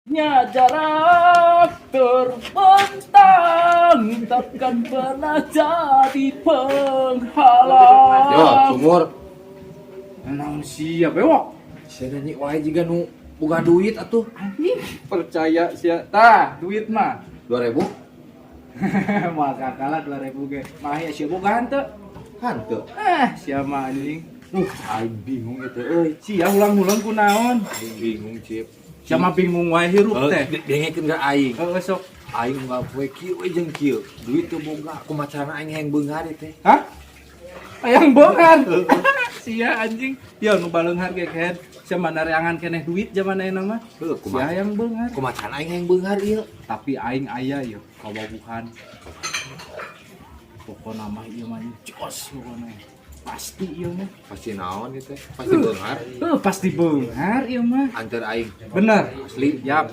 Nya jarak terbentang takkan pernah jadi penghalang. Yo, sumur. Naon siap bewok. Saya nyanyi wae juga nu boga duit atuh. Anjing percaya sia. Tah, duit mah 2000. maka kalah 2000 ge. Mah ya sia boga henteu. Hanteu. Sia mah anjing. Aing bingung eta euy. Sia ulang-ulang ku naon? Aing bingung, Cip. Sia mah bingung wae hirup teh. Dengekeun ka aing. Heeh sok. Aing mah poe kieu we jeung kieu. Duit teu boga, kumaha aing hayang beunghar teh. Hah? Ayang bongar. Sia anjing. Ya nu baleunghar ge ken. Sia mana reangan keneh duit zaman ayeuna mah. Heuh, Sia hayang beunghar. kumaha aing hayang beunghar ieu? Tapi aing aya ya kawabuhan. Pokona mah ieu mah jos pokona. Pasti ieu mah. Pasti naon ieu teh? Pasti beunghar. Pasti beunghar ieu mah. Antar aing Bener. asli. Yap.